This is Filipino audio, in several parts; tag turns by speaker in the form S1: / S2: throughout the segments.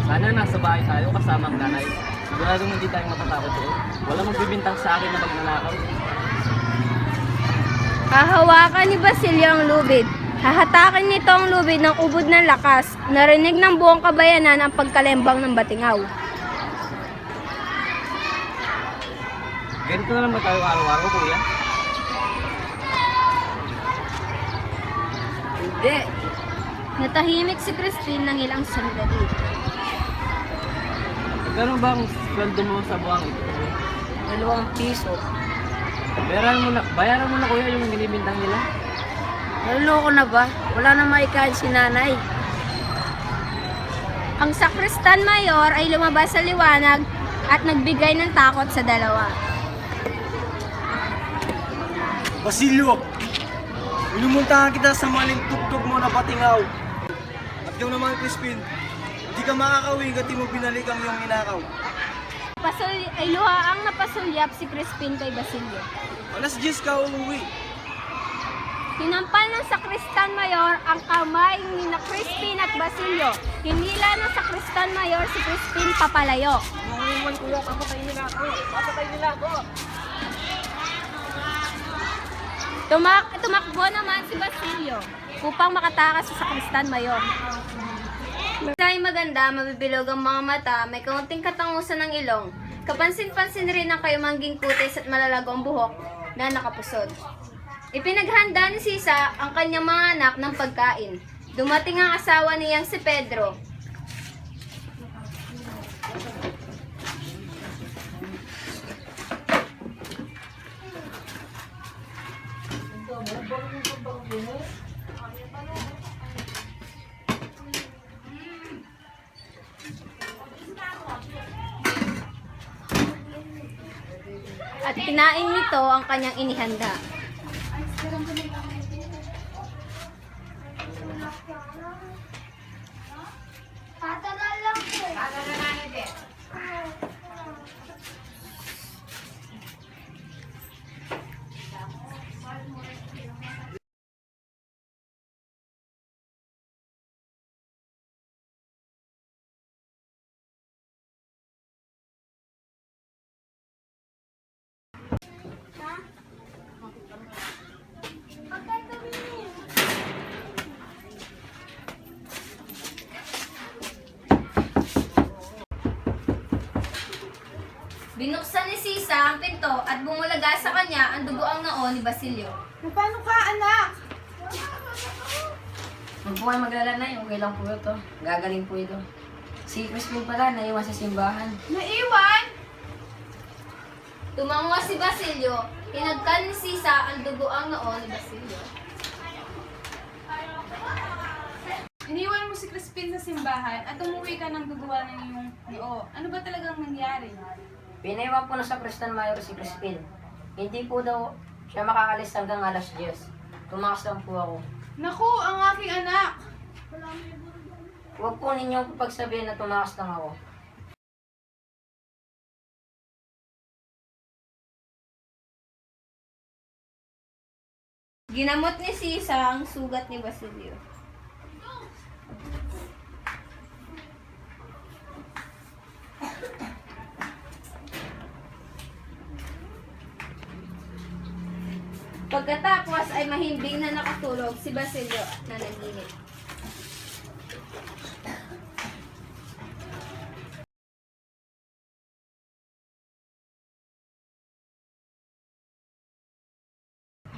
S1: Sana nasa bahay tayo kasama ang nanay. Siguradong hindi tayo matatakot doon. Wala magbibintang sa akin na magnanakaw.
S2: Hahawakan ni Basilio ang lubid. Hahatakin nito ang lubid ng ubod ng lakas. Narinig ng buong kabayanan ang pagkalembang ng batingaw.
S1: Ganito na lang ba tayo araw-araw, kuya?
S2: Hindi. Natahimik si Crispin ng ilang sandali.
S1: Gano'n ba ang sweldo mo sa buwang ito?
S2: 2 piso.
S1: Bayaran mo na kuya yung binibintang nila.
S2: Naluloko na ba? Wala na maikain si nanay. Ang sakristan mayor ay lumabas sa liwanag at nagbigay ng takot sa dalawa.
S3: Basilio! Inumuntahan kita sa maling tugtog mo na batingaw. At ikaw naman, Crispin, hindi ka makakawin kasi mo binalik ang iyong inakaw.
S2: Ay luhaang napasulyap si Crispin kay Basilio.
S3: Alas 10 ka uuwi.
S2: Hinampal ng sakristan mayor ang kamay ni na Crispin at Basilio. Hinila ng sakristan mayor si Crispin papalayo.
S1: Ngayon kuya, papatayin nila ako. Papatayin nila ako.
S2: Tumakbo naman si Basilio upang makatakas sa sakristan mayor. Masay maganda, mabibilog ang mga mata, may kaunting katangusan ng ilong. Kapansin-pansin rin ang kayumangging kutis at malalagong buhok na nakapusod. Ipinaghanda ni Sisa ang kanyang mga anak ng pagkain. Dumating ang asawa niyang si Pedro. At kinain nito ang kanyang inihanda. Binuksan ni Sisa ang pinto at bumulaga sa kanya ang dugoang noo ni Basilio.
S4: Paano ka, anak?
S5: Huwag po kayo maglala na, okay lang po ito. Gagaling po ito. Si Crispin pala, naiwan sa simbahan.
S4: Naiwan?
S2: Tumango si Basilio, hinagkan ni Sisa ang dugoang noo ni Basilio.
S4: Iniwan mo si Crispin sa simbahan at umuwi ka ng duguan ng iyong noo. Ano ba talagang nangyari?
S5: Pinaiwan po na sa Preston Mayor si Crispin. Hindi po daw siya makakalis hanggang alas 10. Tumakas lang po ako.
S4: Naku, ang aking anak!
S5: Huwag po ninyo pagsabihin na tumakas lang ako.
S2: Ginamot ni Sisa ang sugat ni Basilio. Pagkatapos ay mahimbing na nakatulog si Basilio na naginip.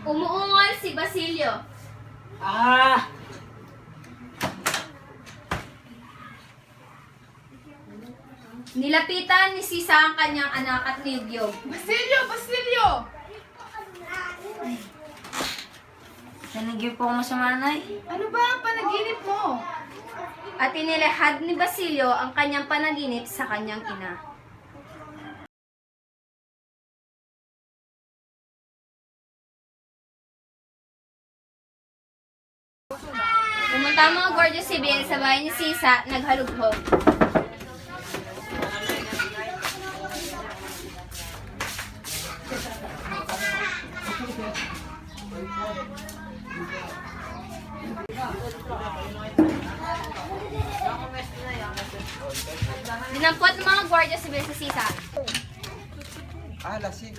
S2: Umuungal si Basilio.
S5: Ah!
S2: Nilapitan ni Sisa ang kanyang anak at niyugyog.
S4: Basilio! Basilio!
S5: Nanigil po ako masama, Nay.
S4: Ano ba ang panaginip mo?
S2: At inilahad ni Basilio ang kanyang panaginip sa kanyang ina. Pumunta ang mga Guardia Civil sa bahay ni Sisa, naghalughog. Dinampot ng mga gwardiya sibil si Sisa.
S3: Lasing.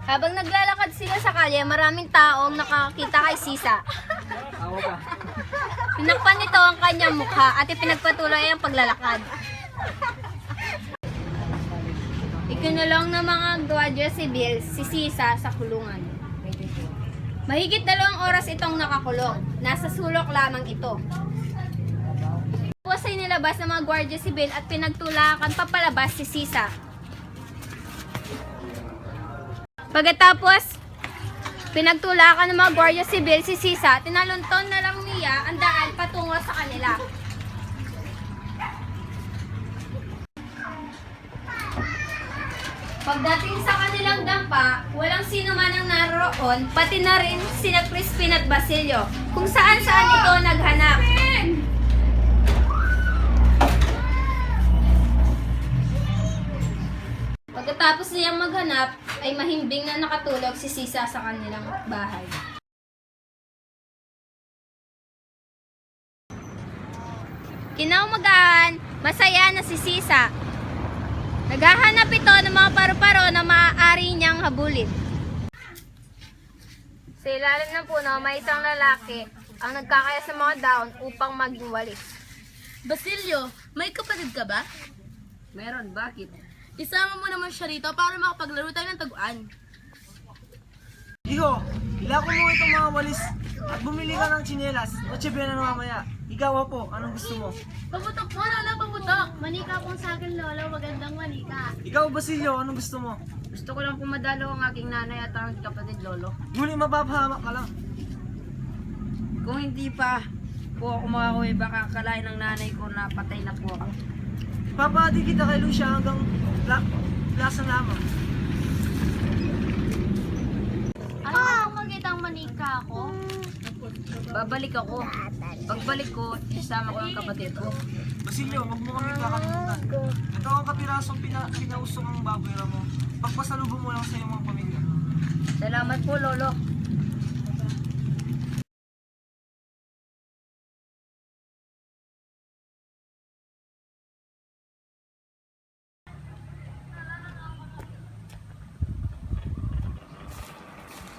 S2: Habang naglalakad sila sa kalye, maraming taong nakakita kay Sisa.
S1: Ako pa.
S2: Pinakpan nito ang kanyang mukha at ipinagpatuloy ang paglalakad. Ikinulong ng mga gwardiya sibil si Sisa sa kulungan. Mahigit 2 oras itong nakakulong. Nasa sulok lamang ito. Tapos ay nilabas ng mga gwardiya sibil at pinagtulakan papalabas si Sisa. Pagkatapos, pinagtulakan ng mga gwardiya sibil si Sisa, tinalunton na lang niya ang daan patungo sa kanila. Pagdating sa kanilang dampa, walang sino man ang naroon, pati na rin sina Crispin at Basilio, kung saan-saan ito naghanap. Pagkatapos niyang maghanap, ay mahimbing na nakatulog si Sisa sa kanilang bahay. Kinaumagahan, masaya na si Sisa. Naghahanap ito ng mga paru-paro na maaari niyang habulin. Sa ilalim ng puno, may isang lalaki ang nagkakaya sa mga daon upang maging walis.
S6: Basilio, may kapatid ka ba?
S5: Meron, bakit?
S6: Isama mo naman siya rito para makapaglaro tayo ng taguan.
S3: Iho, ilako mo itong mga walis at bumili ka ng tsinelas o tsibe na mamaya. Ikaw po, anong gusto mo?
S6: Paputok mo, Lola, paputok! Manika kung sa akin, Lola, magandang manika.
S3: Ikaw, Basilio, anong gusto mo?
S5: Gusto ko lang pumadalo ang aking nanay at ang kapatid lolo.
S3: Ngunit mapapahamak ka lang.
S5: Kung hindi pa po ako makakauwi, baka akalain ng nanay ko na patay na po ako.
S3: Papahati kita kay Lucia hanggang lasa lamang.
S6: Ano kung magkita ang manika ako?
S5: Babalik ako. Pagbalik ko, isama ko ang kapatid ko.
S3: Basilio, huwag mo kami kakalimutan. Ito ang kapirasong pinausong ang baboy mo. Pagpasalubong mo lang sa iyong mga pamilya.
S5: Salamat po, lolo.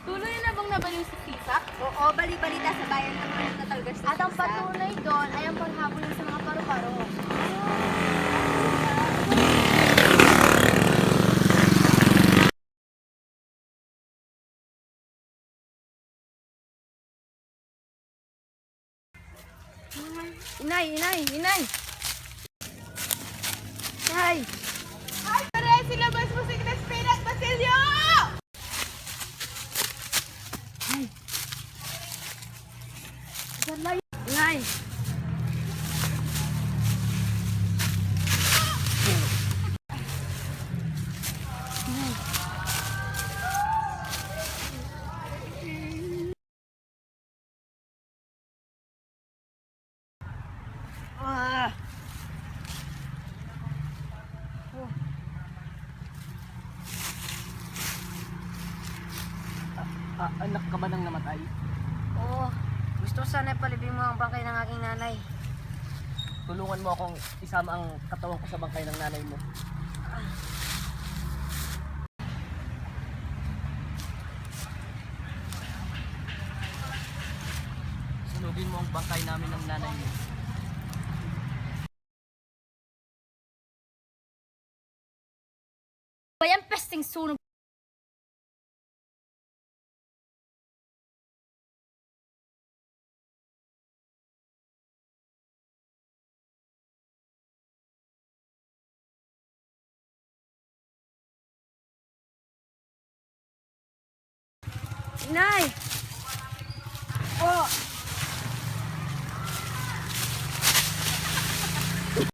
S6: Tuloy na bang nabaliw si Tisa?
S2: Oo, bali-balita sa bayan ng mga natalgar sa
S6: At ang patunay doon ay ang paghabol sa mga paru-paro.
S2: Inay! Inay!
S4: Pare, silabas mo si Crispin at Basilio!
S2: Inay!
S1: Anak ka ba nang namatay?
S5: Oo. Gusto ko sana palibing mo ang bangkay ng aking nanay.
S1: Tulungan mo akong isama ang katawan ko sa bangkay ng nanay mo. Sunugin mo ang bangkay namin ng nanay mo.
S6: Bayang pesting sunog.
S2: Inay!
S3: Oh,